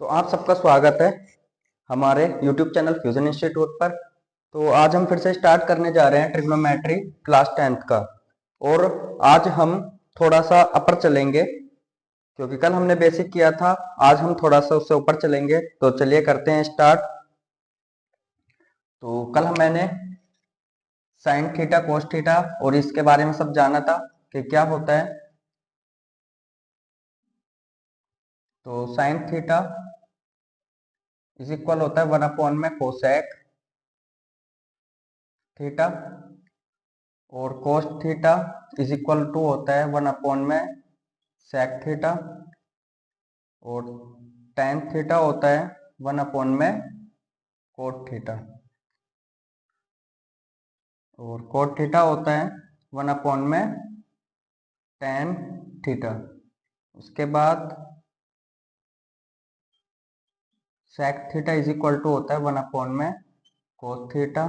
तो आप सबका स्वागत है हमारे YouTube चैनल फ्यूजन इंस्टीट्यूट पर। तो आज हम फिर से स्टार्ट करने जा रहे हैं ट्रिग्नोमेट्री क्लास 10th का। और आज हम थोड़ा सा अपर चलेंगे क्योंकि कल हमने बेसिक किया था। आज हम थोड़ा सा उससे ऊपर चलेंगे। तो चलिए करते हैं स्टार्ट। तो कल मैंने साइन थीटा कोस थीटा और इसके बारे में सब जाना था कि क्या होता है। तो साइन थीटा इज इक्वल होता है 1 में कोसेक थीटा और cos theta is equal to होता है 1 में सेक थीटा और टेन थीटा होता है 1 में कोट थीटा और कोट थीटा होता है 1 में टेन थीटा। उसके बाद sec theta is equal to होता है 1 में कोस थीटा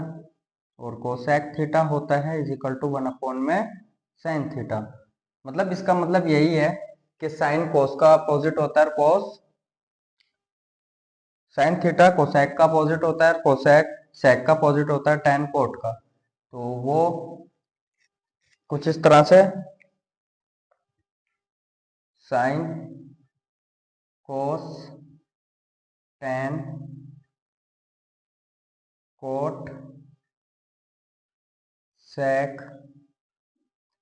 और कोसेक थीटा होता है इज इक्वल टू 1 में साइन थीटा। मतलब इसका मतलब यही है कि साइन कोस का अपोजिट होता है, कोस साइन थीटा कोसेक का अपोजिट होता है, कोसेक सेक का अपोजिट होता है टेन कोट का। तो वो कुछ इस तरह से sine cos tan cot sec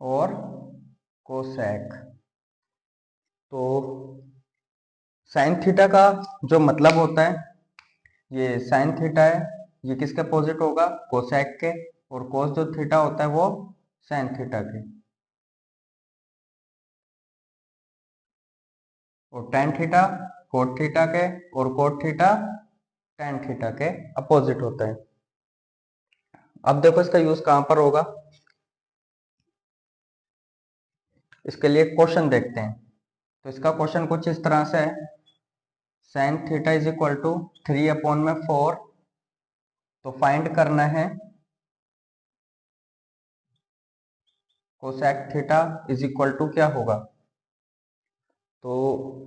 और कोसेक। तो साइन थीटा का जो मतलब होता है, ये साइन थीटा है, ये किसके अपोजिट होगा, कोसेक के। और कोस जो थीटा होता है वो साइन थीटा के। और टेन थीटा कोट थीटा के और कोट थीटा टेन थीटा के अपोजिट होता है। अब देखो इसका यूज कहां पर होगा, इसके लिए क्वेश्चन देखते हैं। तो इसका क्वेश्चन कुछ इस तरह से है, sine theta is equal to 3/4। तो फाइंड करना है cosec theta is equal to क्या होगा। तो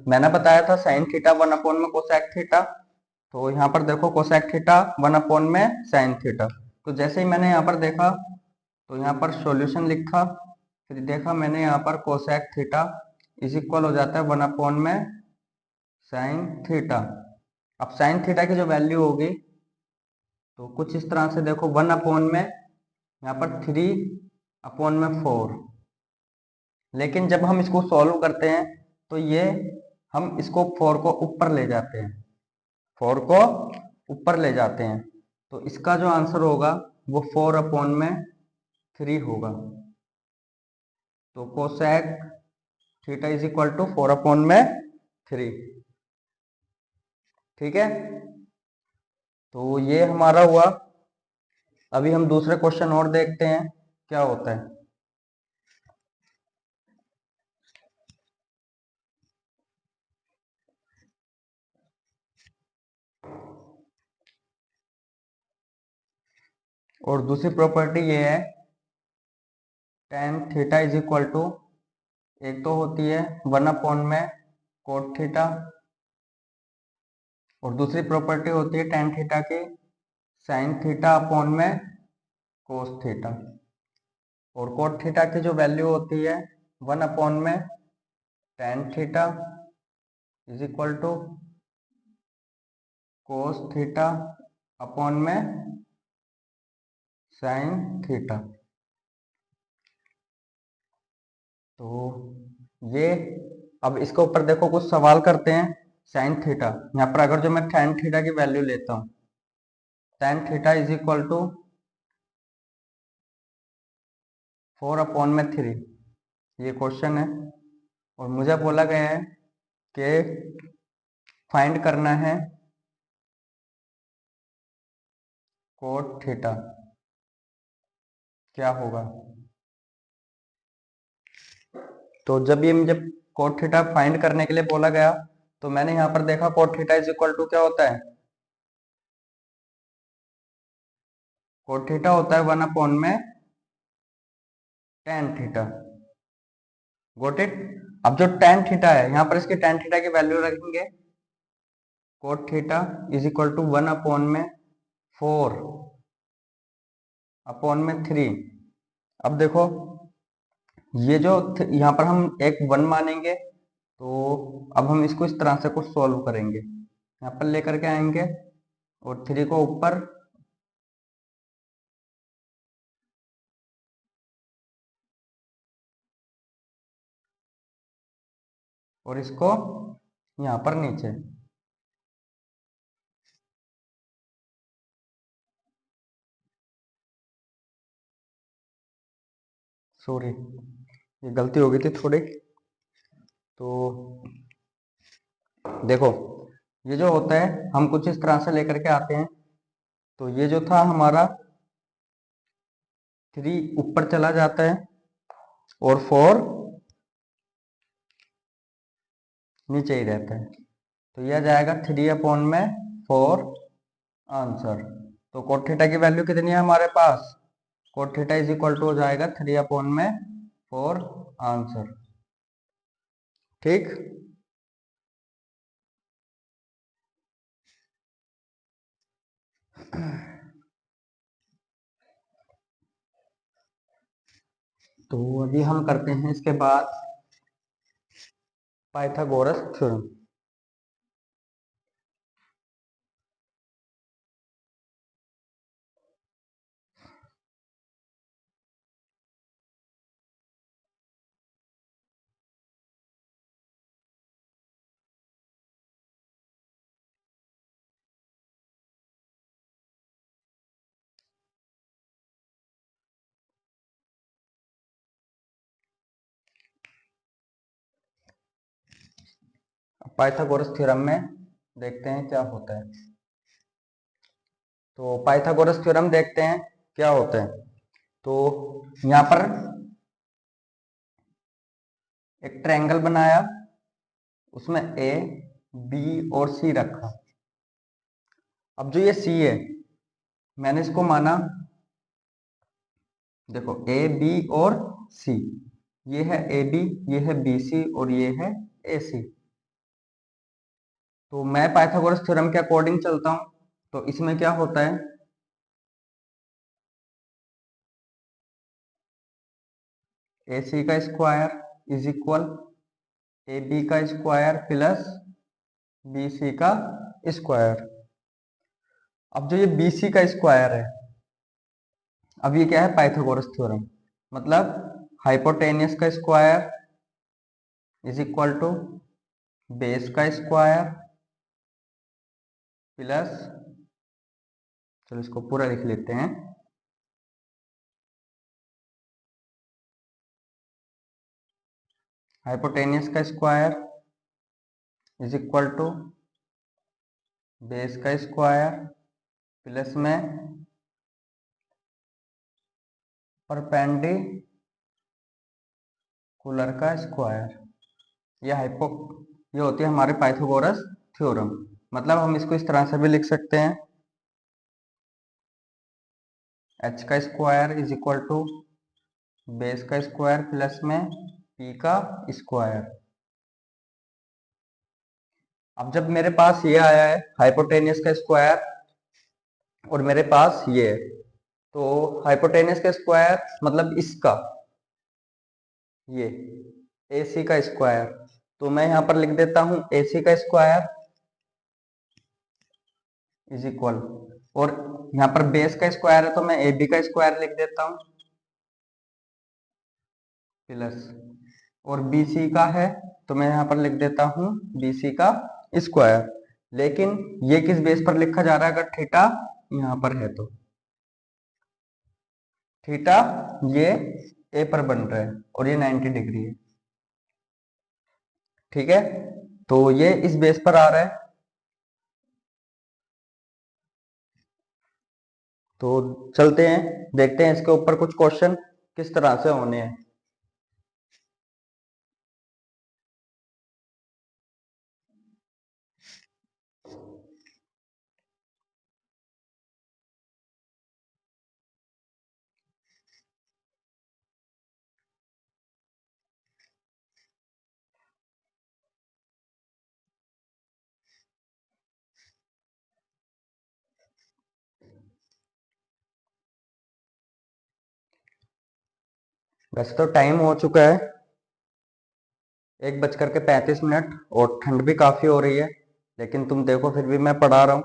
मैंने बताया था साइन थीटा 1 में कोसेक थीटा। तो यहाँ पर देखो कोसेक थीटा 1 में साइन थीटा। तो जैसे ही मैंने यहाँ पर देखा तो यहाँ पर सॉल्यूशन लिखा, फिर देखा मैंने यहाँ पर कोसेक थीटा इज इक्वल हो जाता है 1 में साइन थीटा। अब साइन थीटा की जो वैल्यू होगी तो कुछ इस तरह से देखो 1 में यहाँ पर 3/4। लेकिन जब हम इसको सॉल्व करते हैं तो ये हम इसको 4 को ऊपर ले जाते हैं, 4 को ऊपर ले जाते हैं। तो इसका जो आंसर होगा वो 4/3 होगा। तो cosec theta is equal to 4/3। ठीक है, तो ये हमारा हुआ। अभी हम दूसरे क्वेश्चन और देखते हैं क्या होता है। और दूसरी प्रॉपर्टी ये है tan theta is equal to, एक तो होती है 1 में कोट थीटा और दूसरी प्रॉपर्टी होती है टेन थीटा की साइन थीटा में कोस थीटा। और कोट थीटा की जो वैल्यू होती है 1 में tan theta is equal to cos theta में साइन थीटा। तो ये, अब इसके ऊपर देखो कुछ सवाल करते हैं। साइन थीटा, यहाँ पर अगर जो मैं टेन थीटा की वैल्यू लेता हूँ, tan theta is equal to 4/3, ये क्वेश्चन है। और मुझे बोला गया है कि फाइंड करना है कोट थीटा क्या होगा। तो जब ये मुझे कोट थीटा फाइंड करने के लिए बोला गया तो मैंने यहाँ पर देखा cot theta is equal to क्या होता है, कोट थीटा होता है 1 में टेन थीटा। Got it. अब जो टेन थीटा है यहाँ पर इसके टेन थीटा की वैल्यू रखेंगे, cot theta is equal to 1 upon में 4 अपॉन में 3। अब देखो ये जो यहाँ पर हम एक 1 मानेंगे, तो अब हम इसको इस तरह से कुछ सॉल्व करेंगे, यहाँ पर लेकर के आएंगे और 3 को ऊपर, और इसको यहाँ पर नीचे। सॉरी, ये गलती हो गई थी थोड़ी। तो देखो ये जो होता है हम कुछ इस तरह से लेकर के आते हैं, तो ये जो था हमारा 3 ऊपर चला जाता है और 4 नीचे ही रहता है, तो यह जाएगा 3 अपॉन में 4 आंसर। तो कोट थीटा की वैल्यू कितनी है हमारे पास? Cot theta is equal to हो जाएगा 3 अपॉन में 4 आंसर। ठीक। तो अभी हम करते हैं इसके बाद पाइथागोरस थ्योरम। पाइथागोरस थ्योरम में देखते हैं क्या होता है। तो पाइथागोरस थ्योरम देखते हैं क्या होता है। तो यहाँ पर एक ट्रायंगल बनाया, उसमें ए बी और सी रखा। अब जो ये सी है मैंने इसको माना, देखो ए बी और सी, ये है ए बी, ये है बी सी और ये है ए सी। तो मैं पाइथागोरस थ्योरम के अकॉर्डिंग चलता हूं, तो इसमें क्या होता है, ए सी का square is equal A B का स्क्वायर प्लस बी सी का स्क्वायर। अब जो ये बी सी का स्क्वायर है, अब ये क्या है, पाइथागोरस थ्योरम, मतलब हाइपोटेनियस का square is equal to base का स्क्वायर प्लस, चलो इसको पूरा लिख लेते हैं, हाइपोटेनियस का square is equal to base का स्क्वायर प्लस में परपेंडिकुलर का स्क्वायर। ये होती है हमारे पाइथागोरस थ्योरम। मतलब हम इसको इस तरह से भी लिख सकते हैं, एच का square is equal to base का स्क्वायर प्लस में पी का स्क्वायर। अब जब मेरे पास ये आया है हाइपोटेनियस का स्क्वायर और मेरे पास ये है, तो हाइपोटेनियस का स्क्वायर मतलब इसका, ये ए सी का स्क्वायर, तो मैं यहां पर लिख देता हूं ए सी का स्क्वायर इज इक्वल, और यहाँ पर बेस का स्क्वायर है तो मैं ए बी का स्क्वायर लिख देता हूं प्लस, और बी सी का है तो मैं यहाँ पर लिख देता हूं बी सी का स्क्वायर। लेकिन ये किस बेस पर लिखा जा रहा है, अगर थीटा यहाँ पर है तो थीटा ये ए पर बन रहा है और ये 90 डिग्री है। ठीक है, तो ये इस बेस पर आ रहा है। तो चलते हैं, देखते हैं इसके ऊपर कुछ क्वेश्चन किस तरह से होने हैं। वैसे तो टाइम हो चुका है 1:35 और ठंड भी काफी हो रही है, लेकिन तुम देखो फिर भी मैं पढ़ा रहा हूँ।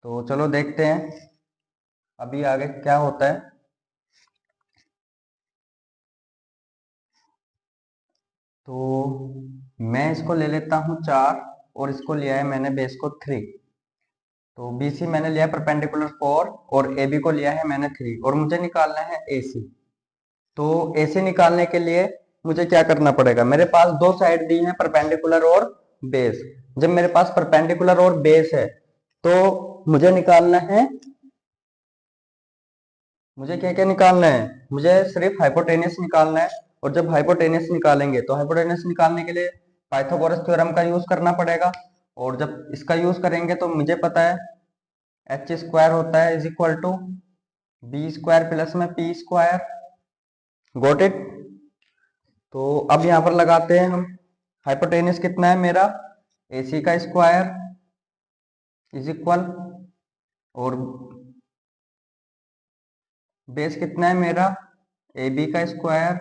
तो चलो देखते हैं अभी आगे क्या होता है। तो मैं इसको ले लेता हूँ 4 और इसको लिया है मैंने बेस को 3। तो BC मैंने लिया है परपेंडिकुलर 4 और AB को लिया है मैंने 3 और मुझे निकालना है AC। तो AC निकालने के लिए मुझे क्या करना पड़ेगा, मेरे पास दो साइड दी हैं परपेंडिकुलर और बेस। जब मेरे पास परपेंडिकुलर और बेस है तो मुझे निकालना है, मुझे क्या क्या निकालना है, मुझे सिर्फ हाइपोटेनस निकालना है। और जब हाइपोटेनस निकालेंगे तो हाइपोटेनस निकालने के लिए पाइथागोरस थ्योरम का यूज करना पड़ेगा। और जब इसका यूज करेंगे तो मुझे पता है एच स्क्वायर होता है is equal to B square plus में पी स्क्वायर। Got it. तो अब यहां पर लगाते हैं हम, हाइपोटेनस कितना है मेरा, AC का स्क्वायर इज इक्वल, और बेस कितना है मेरा AB का स्क्वायर,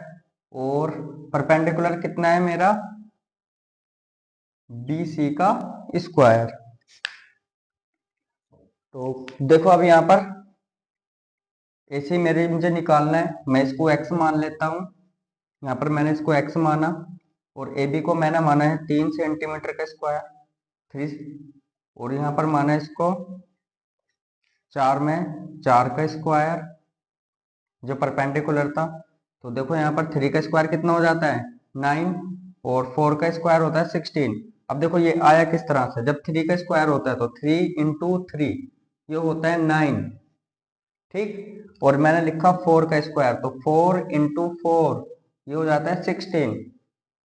और परपेंडिकुलर कितना है मेरा BC का स्क्वायर। तो देखो अब यहाँ पर AC मेरे मुझे निकालना है, मैं इसको x मान लेता हूँ। यहाँ पर मैंने इसको x माना और AB को मैंने माना है 3 सेंटीमीटर का स्क्वायर 3, और यहाँ पर माना इसको 4 में 4 का स्क्वायर जो परपेंडिकुलर था। तो देखो यहाँ पर 3 का स्क्वायर कितना हो जाता है 9 और 4 का स्क्वायर होता है 16। अब देखो ये आया किस तरह से, जब 3 का स्क्वायर होता है तो 3 इंटू 3 ये होता है 9, ठीक। और मैंने लिखा 4 का स्क्वायर तो 4 इंटू 4 ये हो जाता है 16।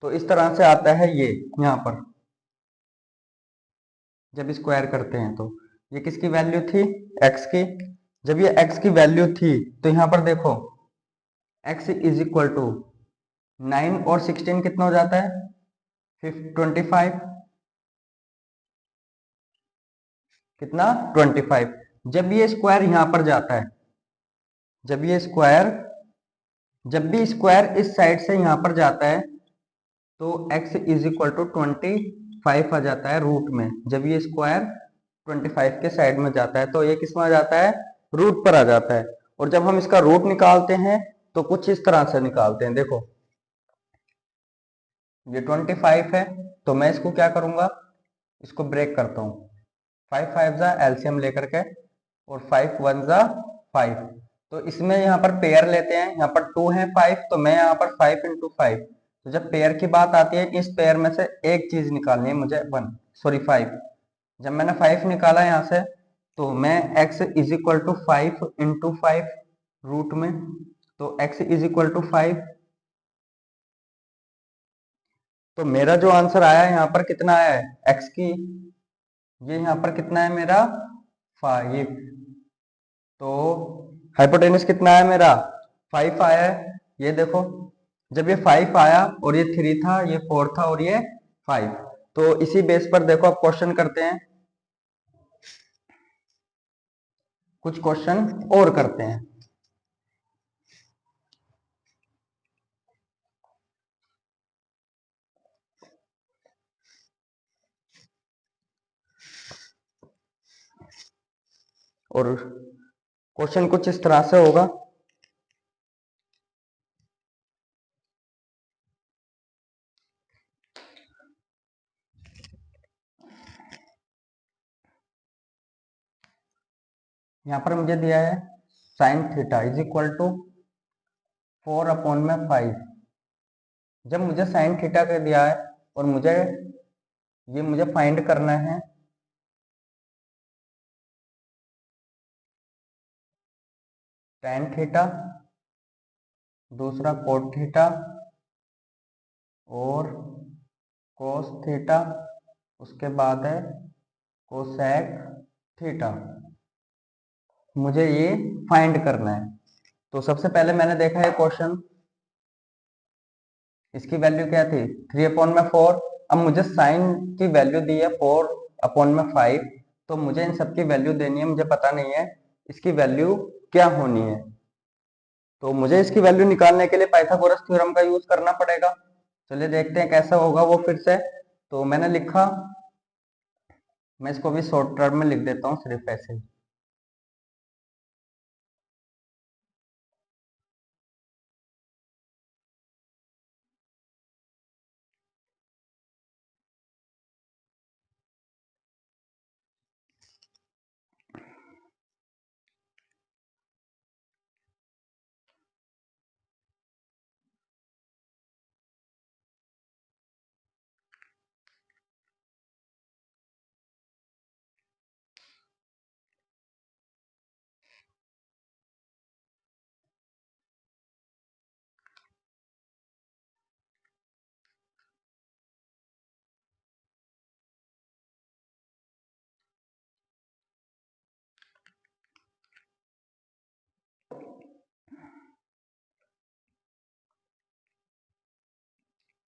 तो इस तरह से आता है ये यहाँ पर जब स्क्वायर करते हैं। तो ये किसकी वैल्यू थी, x की। जब ये x की वैल्यू थी तो यहाँ पर देखो x इज इक्वल टू 9 और 16 कितना हो जाता है 25, कितना 25। जब ये स्क्वायर यहाँ पर जाता है, जब ये स्क्वायर, जब भी स्क्वायर इस साइड से यहाँ पर जाता है तो x इज इक्वल टू 25 आ जाता है रूट में। जब ये स्क्वायर 25 के साइड में जाता है तो ये किस में आ जाता है, रूट पर आ जाता है। और जब हम इसका रूट निकालते हैं तो कुछ इस तरह से निकालते हैं। देखो ये 25 है तो मैं इसको क्या करूंगा, इसको ब्रेक करता हूँ। 5 5 जा एलसीएम लेकर के और 5 1 जा 5। तो इसमें यहाँ पर पेयर लेते हैं, यहाँ पर 2 है 5 तो मैं यहाँ पर 5 इंटू 5। तो जब पेयर की बात आती है इस पेयर में से एक चीज निकालनी है मुझे 5। जब मैंने 5 निकाला यहाँ से तो मैं x is equal to 5 into 5 root में, तो x इज इक्वल टू 5। तो मेरा जो आंसर आया है यहाँ पर कितना आया है x की, ये यहाँ पर कितना है मेरा 5। तो हाइपोटेनस कितना है मेरा 5 आया है। ये देखो जब ये 5 आया और ये 3 था, ये 4 था और ये 5। तो इसी बेस पर देखो अब क्वेश्चन करते हैं, कुछ क्वेश्चन और करते हैं। और क्वेश्चन कुछ इस तरह से होगा, यहाँ पर मुझे दिया है sine theta is equal to 4/5। जब मुझे साइन थीटा का दिया है और मुझे फाइंड करना है tan थीटा, दूसरा कोट थीटा और कोस थीटा, उसके बाद है कोसेक थीटा, मुझे ये फाइंड करना है। तो सबसे पहले मैंने देखा है क्वेश्चन, इसकी वैल्यू क्या थी 3/4। अब मुझे साइन की वैल्यू दी है 4/5, तो मुझे इन सब की वैल्यू देनी है, मुझे पता नहीं है इसकी वैल्यू क्या होनी है। तो मुझे इसकी वैल्यू निकालने के लिए पाइथागोरस थ्योरम का यूज करना पड़ेगा। चलिए देखते हैं कैसा होगा वो फिर से। तो मैंने लिखा, मैं इसको भी शॉर्ट टर्म में लिख देता हूँ सिर्फ ऐसे ही।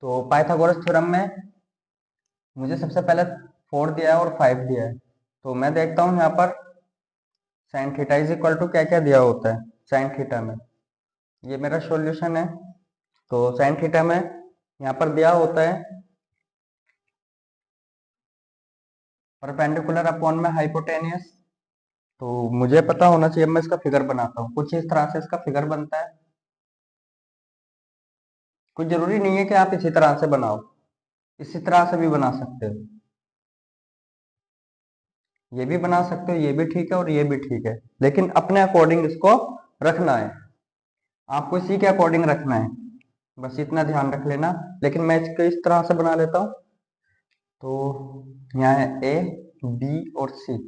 तो पाइथागोरस थ्योरम में मुझे सबसे पहले 4 दिया है और 5 दिया है। तो मैं देखता हूँ यहाँ पर sine theta is equal to क्या क्या दिया होता है साइन थीटा में। ये मेरा सॉल्यूशन है। तो साइन थीटा में यहाँ पर दिया होता है परपेंडिकुलर अपॉन में हाइपोटेनियस। तो मुझे पता होना चाहिए, मैं इसका फिगर बनाता हूँ। कुछ इस तरह से इसका फिगर बनता है। कुछ जरूरी नहीं है कि आप इसी तरह से बनाओ, इसी तरह से भी बना सकते हो, ये भी बना सकते हो, ये भी ठीक है और ये भी ठीक है, लेकिन अपने अकॉर्डिंग इसको रखना है। आपको इसी के अकॉर्डिंग रखना है, बस इतना ध्यान रख लेना। लेकिन मैं इसको इस तरह से बना लेता हूँ। तो यहाँ है ए, बी और सी।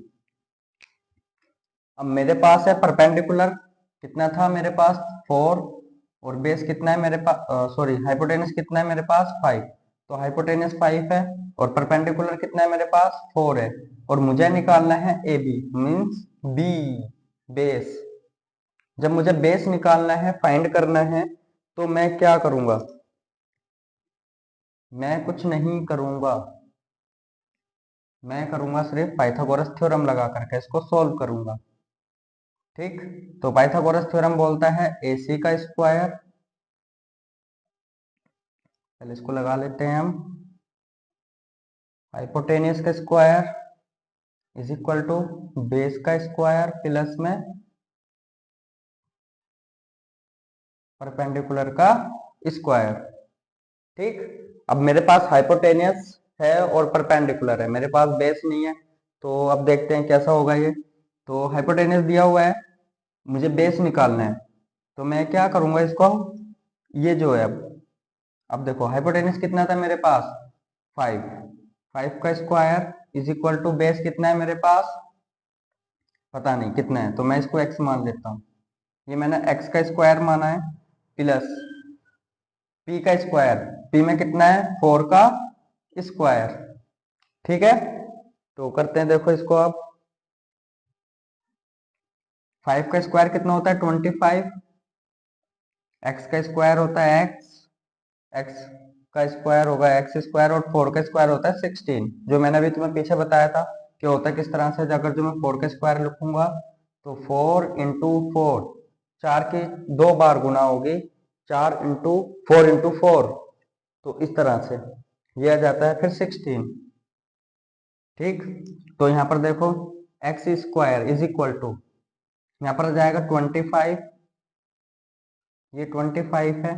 अब मेरे पास है परपेंडिकुलर, कितना था मेरे पास 4, और बेस कितना है मेरे पास, सॉरी हाइपोटेनस कितना है मेरे पास 5। तो हाइपोटेनस 5 है और परपेंडिकुलर कितना है मेरे पास 4 है। और मुझे निकालना है A B, means B base. जब मुझे बेस निकालना है, फाइंड करना है, तो मैं क्या करूंगा? मैं कुछ नहीं करूंगा, मैं करूंगा सिर्फ पाइथागोरस थ्योरम लगा करके इसको सॉल्व करूंगा। ठीक, तो पाइथागोरस थ्योरम बोलता है ए सी का स्क्वायर, पहले इसको लगा लेते हैं हम, हाइपोटेनियस का square is equal to base का स्क्वायर प्लस में परपेंडिकुलर का स्क्वायर। ठीक, अब मेरे पास हाइपोटेनियस है और परपेंडिकुलर है, मेरे पास बेस नहीं है। तो अब देखते हैं कैसा होगा ये। तो हाइपोटेनियस दिया हुआ है, मुझे बेस निकालना है। तो मैं क्या करूंगा इसको, ये जो है, अब देखो हाइपोटेनियस कितना था मेरे पास 5, 5 का square is equal to base कितना है मेरे पास, पता नहीं कितना है, तो मैं इसको x मान लेता हूँ। ये मैंने x का स्क्वायर माना है प्लस p का स्क्वायर, p में कितना है 4 का स्क्वायर। ठीक है, तो करते हैं, देखो इसको अब। 5 का स्क्वायर कितना होता है 25, x का स्क्वायर होता है x का स्क्वायर होगा एक्स स्क्वायर, और 4 का स्क्वायर होता है 16, जो मैंने अभी तुम्हें पीछे बताया था कि होता है किस तरह से। अगर जो मैं 4 का स्क्वायर लिखूंगा तो 4 इंटू 4, 4 की 2 बार गुना होगी, 4 इंटू 4 इंटू 4, तो इस तरह से ये आ जाता है फिर 16। ठीक, तो यहाँ पर देखो x square is equal to, यहाँ पर आ जाएगा 25, ये 25 है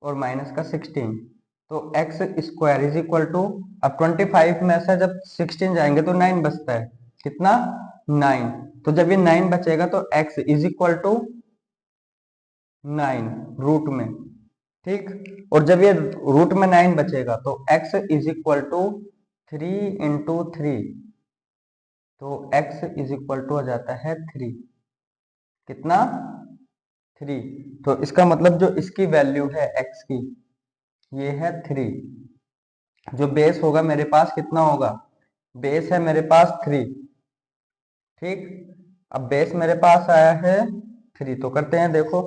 और माइनस का 16, तो x square is equal to, अब 25 में से जब 16 जाएंगे तो 9 बचता है, कितना 9। तो जब ये 9 बचेगा तो x is equal to 9 root में। ठीक, और जब ये रूट में 9 बचेगा तो x is equal to 3 into 3, तो एक्स इज इक्वल टू आ जाता है 3, कितना 3। तो इसका मतलब जो इसकी वैल्यू है एक्स की, ये है 3। जो बेस होगा मेरे पास कितना होगा, बेस है मेरे पास 3। ठीक, अब बेस मेरे पास आया है 3, तो करते हैं देखो।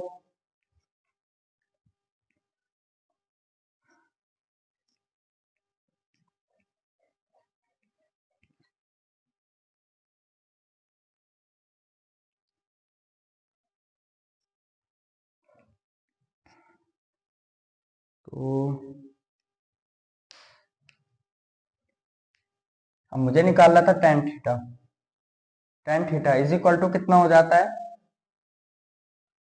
तो अब मुझे निकालना था tan theta. Tan theta is equal to कितना हो जाता है,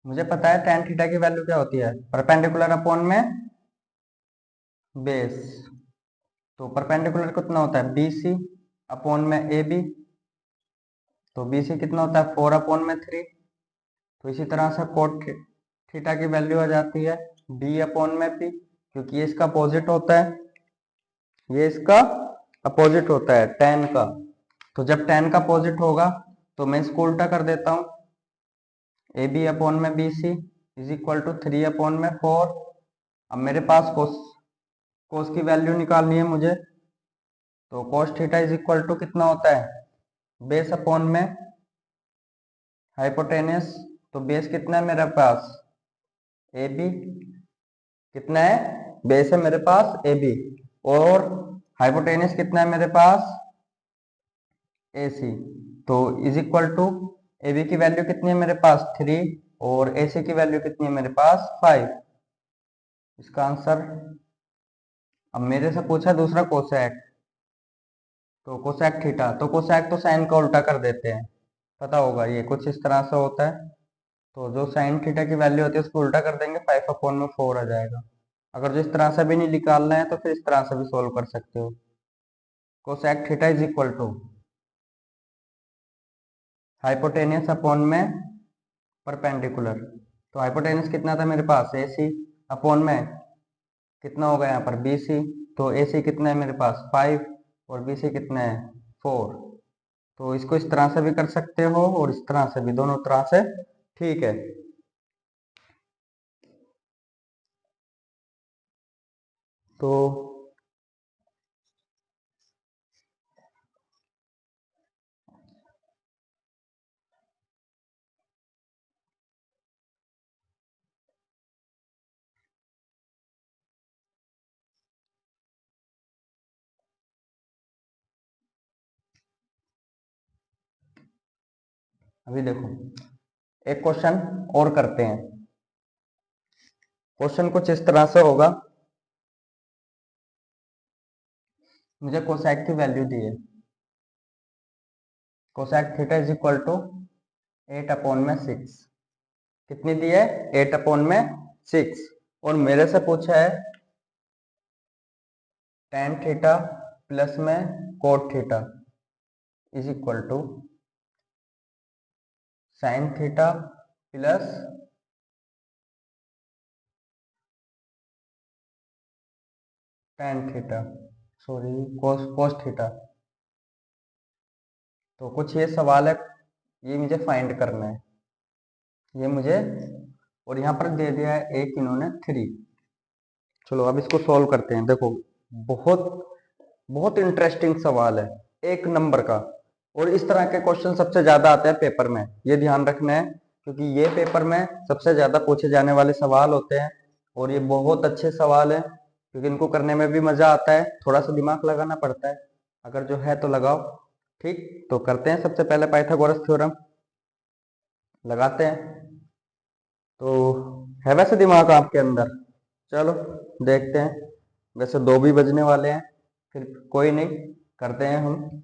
मुझे पता है टेन थीटा की वैल्यू क्या होती है, परपेंडिकुलर अपॉन में बेस। तो परपेंडिकुलर कितना होता है, बी सी अपॉन में ए बी। तो बी सी कितना होता है, 4 अपॉन में 3। तो इसी तरह से कोट थीटा की वैल्यू आ जाती है डी अपॉन में पी, क्योंकि ये इसका अपोजिट होता है, ये इसका अपोजिट होता है टेन का। तो जब टेन का अपोजिट होगा तो मैं इसको उल्टा कर देता हूँ, ए बी अपॉन में B C is equal to 3 upon में 4। अब मेरे पास कोस की वैल्यू निकालनी है मुझे, तो cos theta is equal to कितना होता है, बेस अपॉन में हाइपोटेनस। तो बेस कितना है मेरे पास, ए बी। कितना है, बेस है मेरे पास ए बी, और हाइपोटेनस कितना है मेरे पास, ए सी। तो is equal to A B की वैल्यू कितनी है मेरे पास 3, और ए सी की वैल्यू कितनी है मेरे पास 5। इसका आंसर, अब मेरे से पूछा दूसरा कोसेक, तो कोसेक थीटा, तो कोसेक तो साइन का उल्टा कर देते हैं, पता होगा ये कुछ इस तरह से होता है। तो जो साइन थीटा की वैल्यू होती है उसको उल्टा कर देंगे, 5 अपॉन में 4 आ जाएगा। अगर जो इस तरह से भी नहीं निकालना है तो फिर इस तरह से भी सोल्व कर सकते हो। Cosec theta is equal to hypotenuse upon में परपेंडिकुलर। तो हाइपोटेनस कितना था मेरे पास, ए सी अपॉन में कितना होगा यहाँ पर बी सी। तो ए सी कितना है मेरे पास 5, और बी सी कितना है 4। तो इसको इस तरह से भी कर सकते हो और इस तरह से भी, दोनों तरह से ठीक है। तो अभी देखो एक क्वेश्चन और करते हैं। क्वेश्चन कुछ इस तरह से होगा, मुझे कोसेक की वैल्यू दी है, cosec theta is equal to 8 upon में 6। कितनी दी है, 8 अपॉन में 6। और मेरे से पूछा है टेन थीटा प्लस में cot theta is equal to sine theta plus tan theta, sorry cos cos theta. तो कुछ ये सवाल है, ये मुझे फाइंड करना है, ये मुझे, और यहाँ पर दे दिया है एक इन्होंने 3। चलो अब इसको सॉल्व करते हैं। देखो बहुत बहुत इंटरेस्टिंग सवाल है, एक नंबर का। और इस तरह के क्वेश्चन सबसे ज्यादा आते हैं पेपर में, ये ध्यान रखना है, क्योंकि ये पेपर में सबसे ज्यादा पूछे जाने वाले सवाल होते हैं। और ये बहुत अच्छे सवाल है, क्योंकि इनको करने में भी मजा आता है, थोड़ा सा दिमाग लगाना पड़ता है, अगर जो है तो लगाओ। ठीक, तो करते हैं सबसे पहले पाइथागोरस थ्योरम लगाते हैं। तो है वैसे दिमाग आपके अंदर, चलो देखते हैं। वैसे 2 भी बजने वाले हैं, फिर कोई नहीं, करते हैं हम,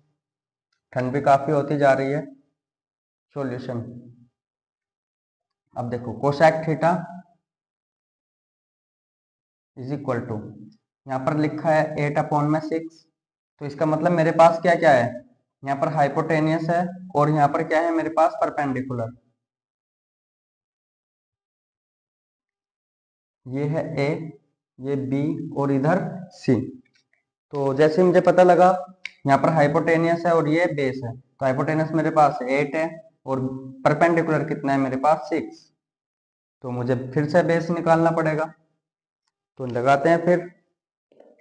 ठंड भी काफी होती जा रही है। सॉल्यूशन, अब देखो cosec theta is equal to, यहाँ पर लिखा है 8 अपॉन में 6। तो इसका मतलब मेरे पास क्या क्या है, यहाँ पर हाइपोटेनियस है, और यहाँ पर क्या है मेरे पास परपेंडिकुलर। ये है ए, ये बी, और इधर सी। तो जैसे मुझे पता लगा यहाँ पर हाइपोटेनियस है और ये बेस है, तो हाइपोटेनियस मेरे पास 8 है, और परपेंडिकुलर कितना है मेरे पास 6। तो मुझे फिर से बेस निकालना पड़ेगा, तो लगाते हैं फिर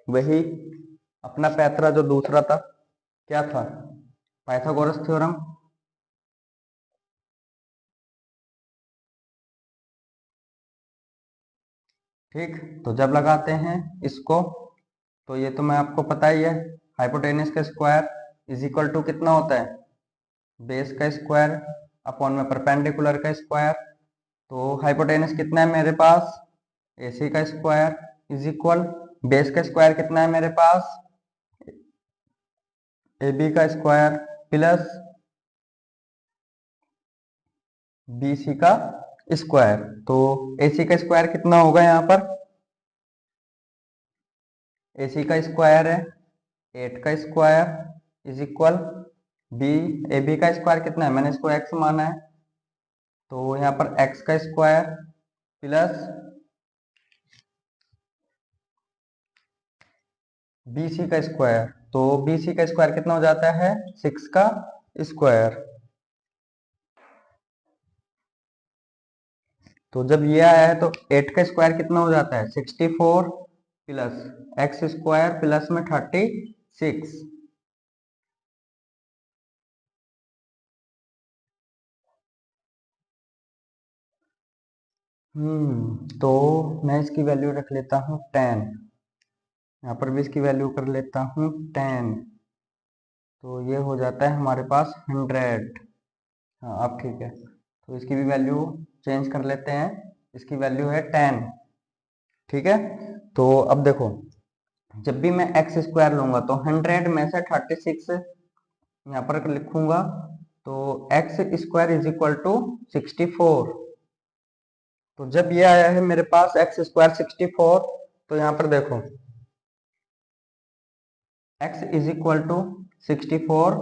वही अपना पैतरा जो दूसरा था, क्या था, पाइथागोरस थ्योरम। ठीक, तो जब लगाते हैं इसको, तो ये तो मैं आपको पता ही है, हाइपोटेनियस का स्क्वायर इज इक्वल टू कितना होता है, बेस का स्क्वायर अपॉन में परपेंडिकुलर का स्क्वायर। तो हाइपोटेनियस कितना है मेरे पास, एसी का स्क्वायर इज इक्वल बेस का स्क्वायर कितना है मेरे पास, ए बी का स्क्वायर प्लस बी सी का स्क्वायर। तो ए सी का स्क्वायर कितना होगा यहाँ पर, ए सी का स्क्वायर है 8 का square is equal B, A B का स्क्वायर कितना है, मैंने इसको एक्स माना है, तो यहाँ पर एक्स का स्क्वायर प्लस बी सी का स्क्वायर। तो बी सी का स्क्वायर कितना हो जाता है, 6 का स्क्वायर। तो जब ये आया है तो 8 का स्क्वायर कितना हो जाता है, 64 प्लस एक्स स्क्वायर प्लस में 36। तो मैं इसकी वैल्यू रख लेता हूँ 10, यहाँ पर भी इसकी वैल्यू कर लेता हूँ 10। तो ये हो जाता है हमारे पास 100। हाँ अब ठीक है, तो इसकी भी वैल्यू चेंज कर लेते हैं, इसकी वैल्यू है 10। ठीक है, तो अब देखो जब भी मैं एक्स स्क्वायर लूंगा तो 100 में से 36 यहाँ पर लिखूंगा, तो x square is equal to 64। तो जब ये आया है मेरे पास एक्स स्क्वायर 64, तो यहाँ पर देखो x इज इक्वल टू 64,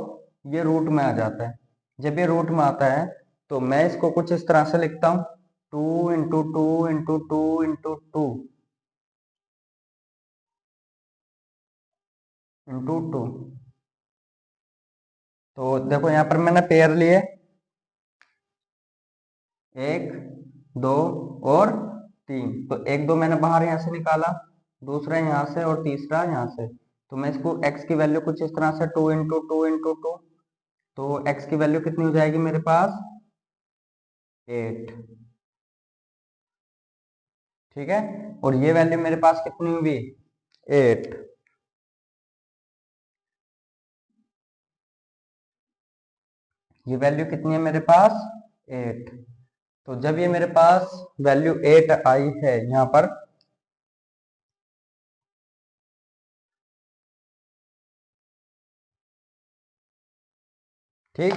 ये रूट में आ जाता है। जब ये रूट में आता है तो मैं इसको कुछ इस तरह से लिखता हूँ, 2 इंटू 2 इंटू 2 इंटू 2 इंटू 2। तो देखो यहाँ पर मैंने पेयर लिए, 1 2 और 3। तो 1 2 मैंने बाहर यहाँ से निकाला, दूसरा यहाँ से और तीसरा यहाँ से। तो मैं इसको x की वैल्यू कुछ इस तरह से 2 इंटू 2 इंटू 2, तो x की वैल्यू कितनी हो जाएगी मेरे पास, 8। ठीक है, और ये वैल्यू मेरे पास कितनी हुई, 8। ये वैल्यू कितनी है मेरे पास, 8। तो जब ये मेरे पास वैल्यू 8 आई है यहाँ पर, ठीक,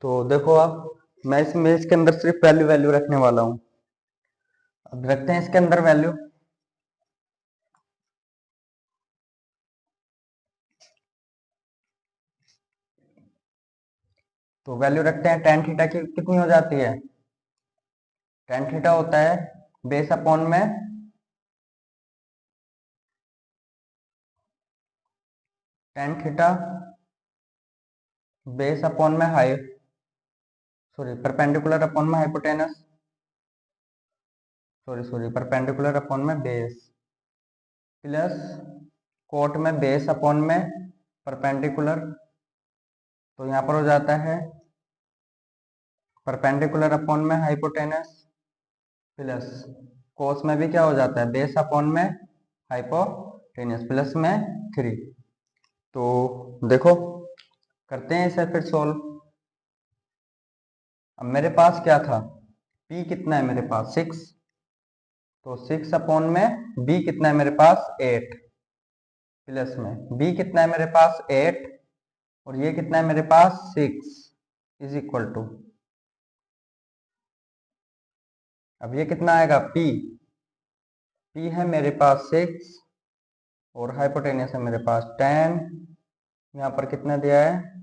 तो देखो अब मैं इसके अंदर सिर्फ वैल्यू वैल्यू रखने वाला हूँ। अब रखते हैं इसके अंदर वैल्यू, तो वैल्यू रखते हैं tan थीटा की कितनी हो जाती है, tan थीटा होता है बेस अपॉन में tan थीटा बेस अपॉन में हाई, सॉरी परपेंडिकुलर अपॉन में हाइपोटेनस, सॉरी परपेंडिकुलर अपॉन में बेस प्लस कोट में बेस अपॉन में परपेंडिकुलर। तो यहाँ पर हो जाता है परपेंडिकुलर अपॉन में हाइपोटेनस प्लस कोस में भी क्या हो जाता है, बेस अपॉन में हाइपोटेनस प्लस में 3। तो देखो करते हैं इसे फिर सोल्व। अब मेरे पास क्या था, p कितना है मेरे पास 6, तो 6 अपॉन में b कितना है मेरे पास 8 प्लस में b कितना है मेरे पास 8 और ये कितना है मेरे पास 6 इज इक्वल टू, अब ये कितना आएगा p है मेरे पास 6 और हाइपोटेनियस है मेरे पास 10। यहाँ पर कितना दिया है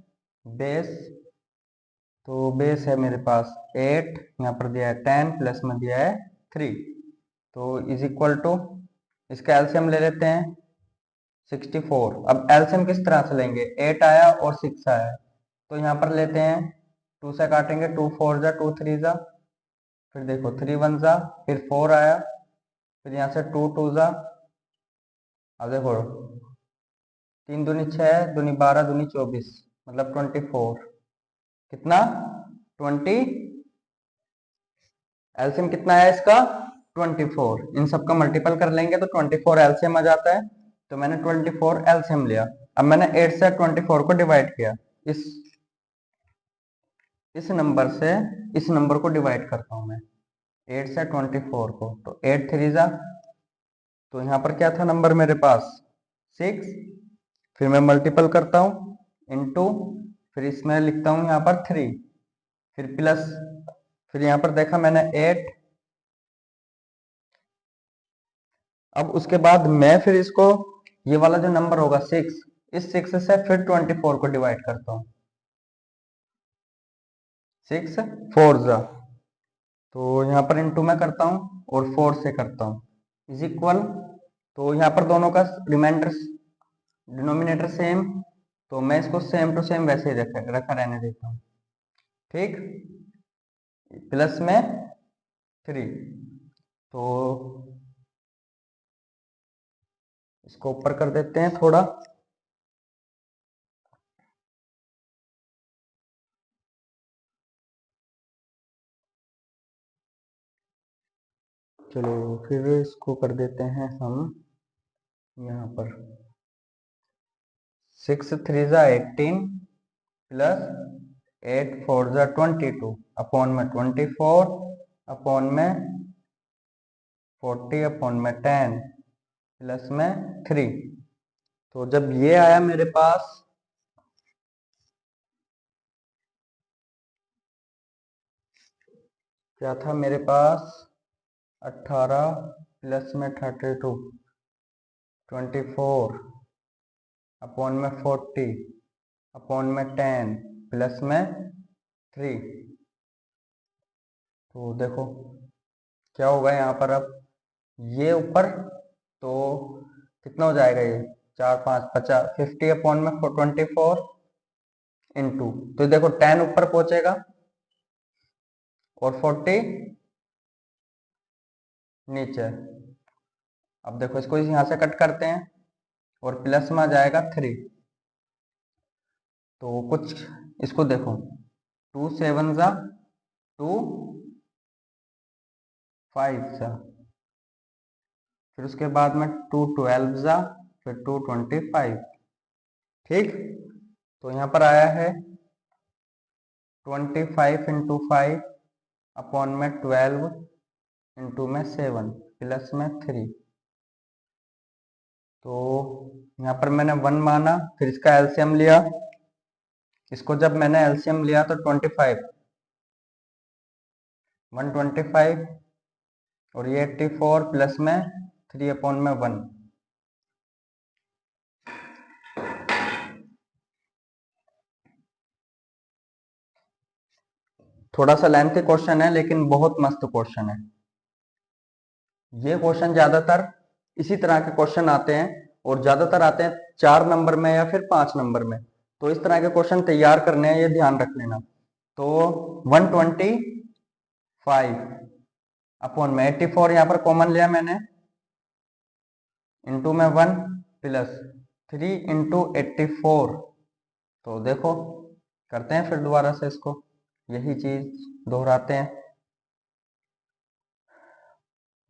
बेस, तो बेस है मेरे पास 8, यहाँ पर दिया है 10 प्लस में दिया है 3। तो इज इक्वल टू इसका एलसीएम ले लेते हैं 64। अब एलसीएम किस तरह से लेंगे, 8 आया और 6 आया, तो यहाँ पर लेते हैं 2 से काटेंगे, 2 4 जा 2 3 जा, फिर देखो 3 1 जा, फिर 4 आया, फिर यहाँ से 2 2 जा, अब देखो 3 दूनी 6 दूनी 12 दूनी 24 मतलब 24, कितना 20, एलसीएम कितना है इसका 24। इन सब का मल्टीपल कर लेंगे तो 24 एलसीएम आ जाता है, तो मैंने 24 एलसीएम लिया। अब मैंने 8 से 24 को डिवाइड किया, इस नंबर से इस नंबर को डिवाइड करता हूं मैं 8 से 24 को, तो 8 3 जा तो यहाँ पर क्या था नंबर मेरे पास 6, फिर मैं मल्टीपल करता हूँ इनटू, फिर इसमें लिखता हूँ यहाँ पर 3, फिर प्लस, फिर यहाँ पर देखा मैंने 8। अब उसके बाद मैं फिर इसको, ये वाला जो नंबर होगा 6, इस 6 से फिर 24 को डिवाइड करता हूँ। 6 4 जा, तो यहाँ पर इनटू में करता हूँ और 4 से करता हूँ इज इक्वल, तो यहाँ पर दोनों का रिमाइंडर डिनोमिनेटर सेम, तो मैं इसको सेम टू सेम वैसे ही रखा रहने देता हूँ। ठीक, प्लस में 3, तो इसको ऊपर कर देते हैं थोड़ा। चलो फिर इसको कर देते हैं हम यहाँ पर 6 3 जा 18 प्लस 8 4 जा 22 अपॉन में 24 अपॉन में 40 अपॉन में 10 प्लस में 3। तो जब ये आया मेरे पास, क्या था मेरे पास 18 प्लस में 32 24 अपॉन में 40 अपॉन में 10 प्लस में 3। तो देखो क्या होगा यहाँ पर, अब ये ऊपर तो कितना हो जाएगा, ये 4 5 50 50 अपॉन में 24 इंटू, तो देखो 10 ऊपर पहुंचेगा और 40 नीचे। अब देखो इसको यहाँ से कट करते हैं और प्लस में आ जाएगा 3। तो कुछ इसको देखो 2 7 जा 2 5 जा, फिर उसके बाद में 2 12 जा, फिर 2 25। ठीक, तो यहाँ पर आया है 25 इंटू 5 अपॉन में 12 इंटू में 7 प्लस में 3। तो यहाँ पर मैंने 1 माना, फिर इसका एलसीएम लिया। इसको जब मैंने एलसीएम लिया तो 25 125 और ये 84 प्लस में 3 अपॉन में 1। थोड़ा सा लेंथी क्वेश्चन है लेकिन बहुत मस्त क्वेश्चन है। ये क्वेश्चन ज्यादातर इसी तरह के क्वेश्चन आते हैं और ज्यादातर आते हैं 4 नंबर में या फिर 5 नंबर में। तो इस तरह के क्वेश्चन तैयार करने हैं, ये ध्यान रख लेना। तो 125 अपॉन में 84 यहाँ पर कॉमन लिया मैंने, इंटू में 1 प्लस 3 इंटू 84। तो देखो करते हैं फिर दोबारा से इसको, यही चीज दोहराते हैं।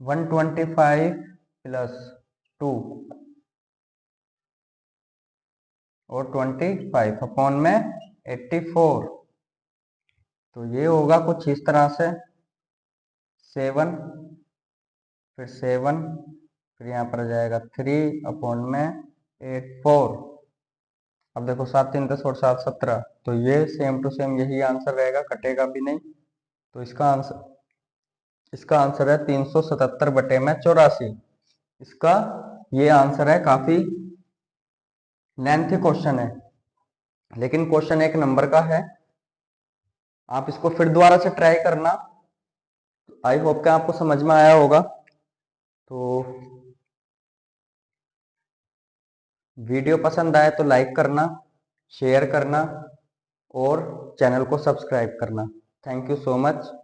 125 प्लस 2 और 25 अपॉन में 84। तो ये होगा कुछ इस तरह से 7, फिर 7, फिर यहाँ पर आ जाएगा 3 अपॉन में 84। अब देखो 7 3 10 और 7 17, तो ये सेम टू सेम यही आंसर रहेगा, कटेगा भी नहीं। तो इसका आंसर है 377 बटे में 84। इसका ये आंसर है। काफी लेंथी क्वेश्चन है लेकिन क्वेश्चन 1 नंबर का है। आप इसको फिर दोबारा से ट्राई करना। आई होप कि आपको समझ में आया होगा। तो वीडियो पसंद आए तो लाइक करना, शेयर करना और चैनल को सब्सक्राइब करना। Thank you so much.